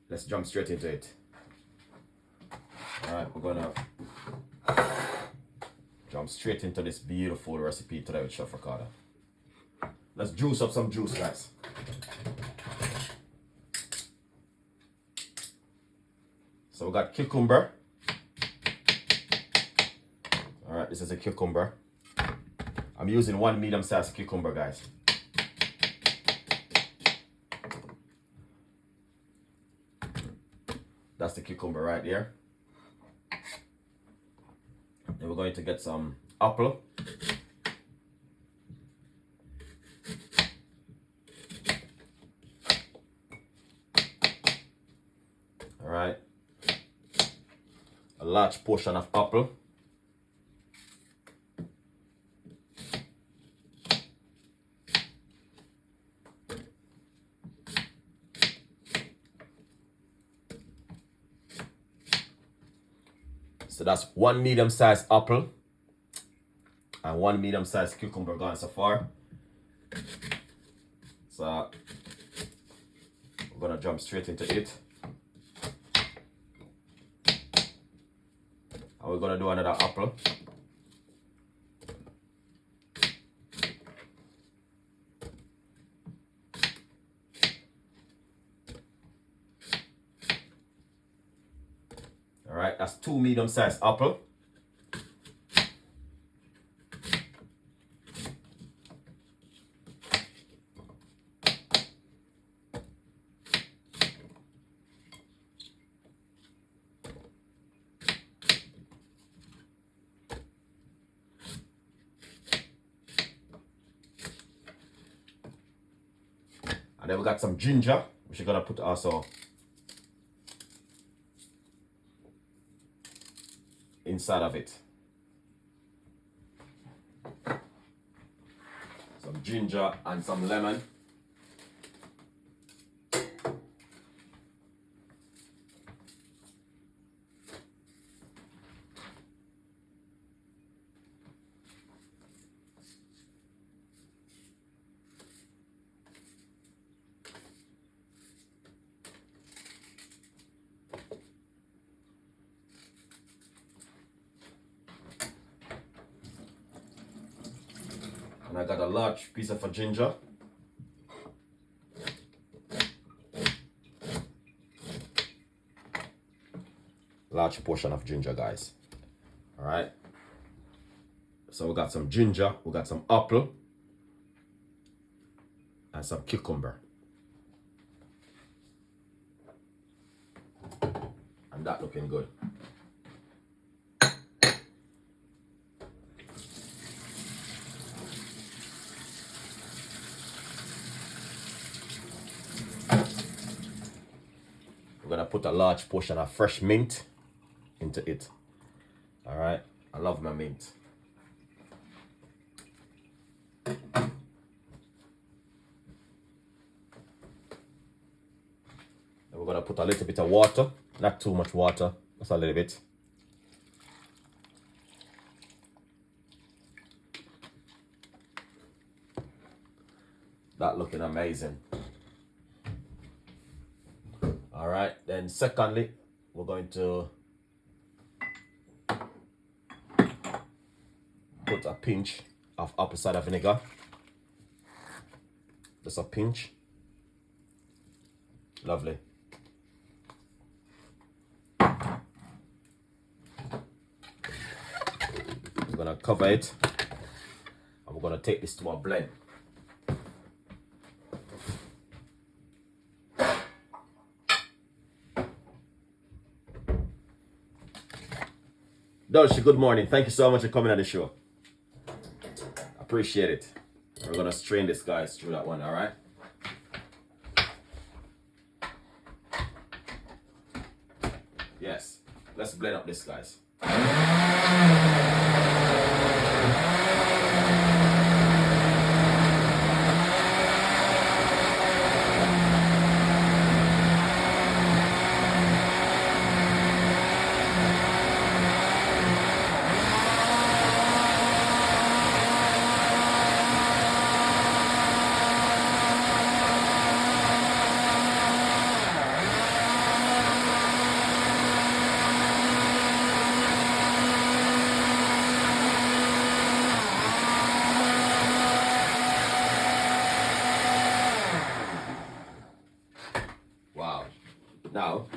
let's jump straight into it. Alright, we're gonna jump straight into this beautiful recipe today with Chef Ricardo. Let's juice up some juice, guys. So we got cucumber. Alright, this is a cucumber. I'm using one medium-sized cucumber, guys. That's the cucumber right there. Then we're going to get some apple. Alright. A large portion of apple. So that's one medium-sized apple and one medium-sized cucumber gone so far. So we're gonna jump straight into it. And we're gonna do another apple. Alright, that's two medium-sized apple. And then we got some ginger, which we're gonna put also inside of it. Some ginger and some lemon. And I got a large piece of ginger. Large portion of ginger, guys. Alright. So we got some ginger, we got some apple, and some cucumber. And that looking good. We're gonna put a large portion of fresh mint into it. All right, I love my mint. Then we're gonna put a little bit of water, not too much water, just a little bit. That looking amazing. All right, then secondly, we're going to put a pinch of apple cider vinegar. Just a pinch. Lovely. We're gonna cover it and we're gonna take this to our blend. Dolce, good morning. Thank you so much for coming on the show. Appreciate it. We're gonna strain this, guys, through that one, all right? Yes, let's blend up this, guys. Now,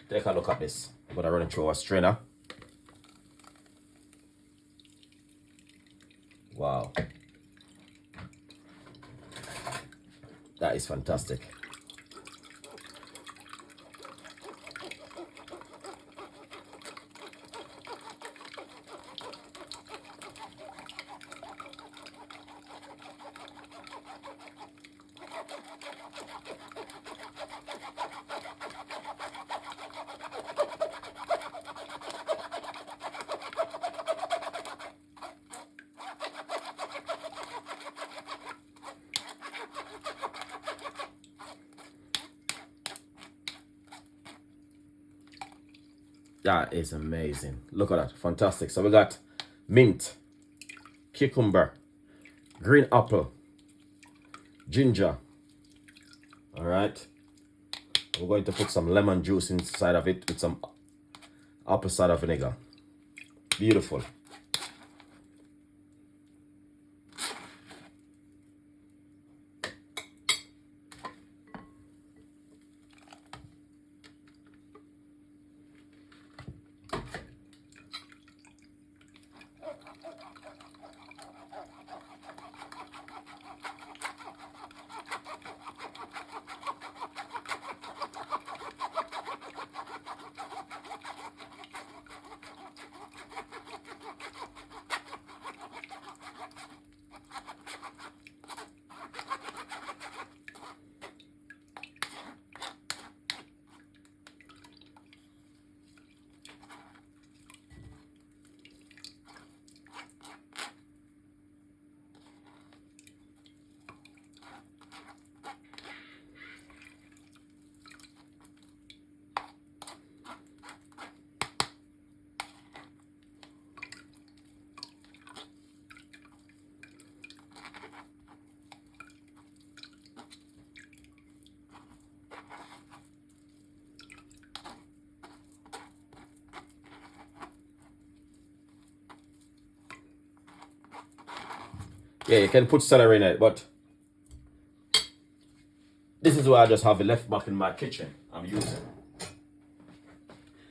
take a look at this. I'm gonna run it through a strainer. Wow. That is fantastic. That is amazing. Look at that. Fantastic. So we got mint, cucumber, green apple, ginger. All right. We're going to put some lemon juice inside of it with some apple cider vinegar. Beautiful. Yeah, you can put celery in it, but this is why I just have it left back in my kitchen. I'm using.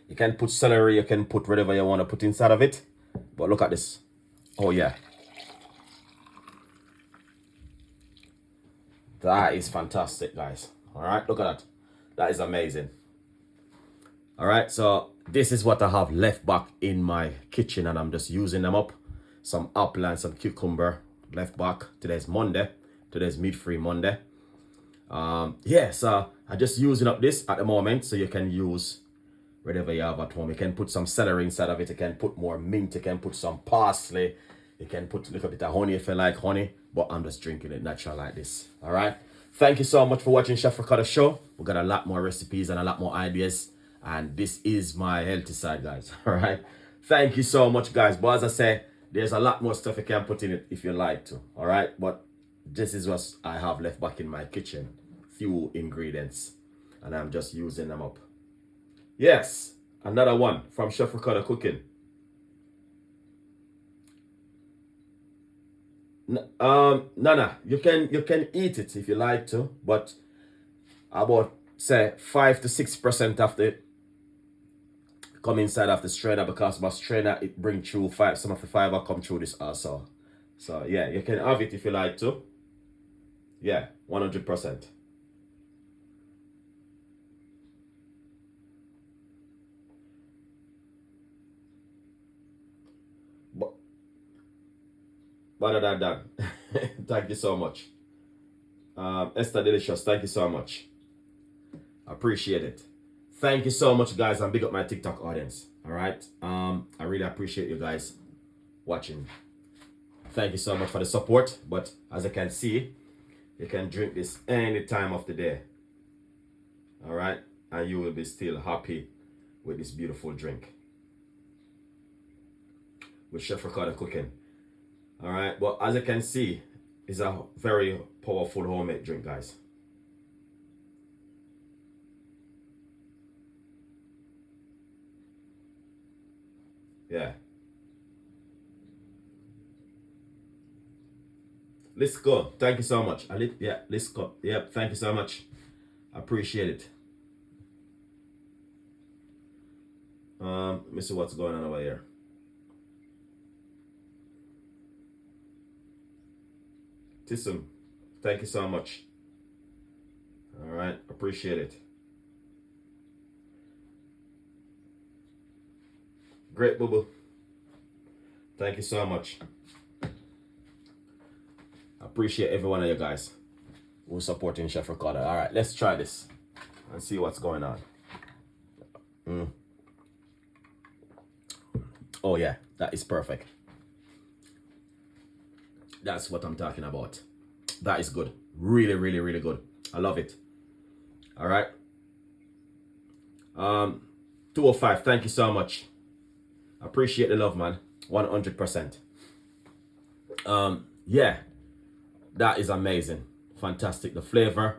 You can put celery, you can put whatever you want to put inside of it. But look at this. Oh yeah. That is fantastic, guys. All right, look at that. That is amazing. All right, so this is what I have left back in my kitchen and I'm just using them up. Some apple and some cucumber left back. Today's Monday. Today's meat-free Monday. Yeah, so I'm just using up this at the moment, so you can use whatever you have at home. You can put some celery inside of it. You can put more mint. You can put some parsley. You can put a little bit of honey if you like honey. But I'm just drinking it natural like this. All right. Thank you so much for watching Chef Ricardo Show. We got a lot more recipes and a lot more ideas. And this is my healthy side, guys. All right. Thank you so much, guys. But as I say, there's a lot more stuff you can put in it if you like to. All right. But this is what I have left back in my kitchen. Few ingredients. And I'm just using them up. Yes. Another one from Chef Ricardo Cooking. No. You can eat it if you like to, but about say 5 to 6% of the come inside of the strainer, because my strainer it bring through some of the fiber come through this also. So yeah, you can have it if you like to. Yeah, 100%. Better than that. Thank you so much. Esther Delicious, thank you so much. Appreciate it. Thank you so much, guys, and big up my TikTok audience. All right. I really appreciate you guys watching. Thank you so much for the support. But as you can see, you can drink this any time of the day. All right, and you will be still happy with this beautiful drink with Chef Ricardo Cooking. All right, but as you can see, it's a very powerful homemade drink, guys. Yeah. Let's go. Thank you so much. Yeah, let's go. Yep, thank you so much. Appreciate it. Let me see what's going on over here. Tissum, thank you so much. All right, appreciate it. Great, boo boo. Thank you so much. Appreciate every one of you guys who's supporting Chef Ricardo. All right, let's try this and see what's going on. Oh yeah, that is perfect. That's what I'm talking about. That is good. Really, really, really good. I love it. All right. 205, thank you so much. Appreciate the love, man. 100%. Yeah, that is amazing. Fantastic. The flavor.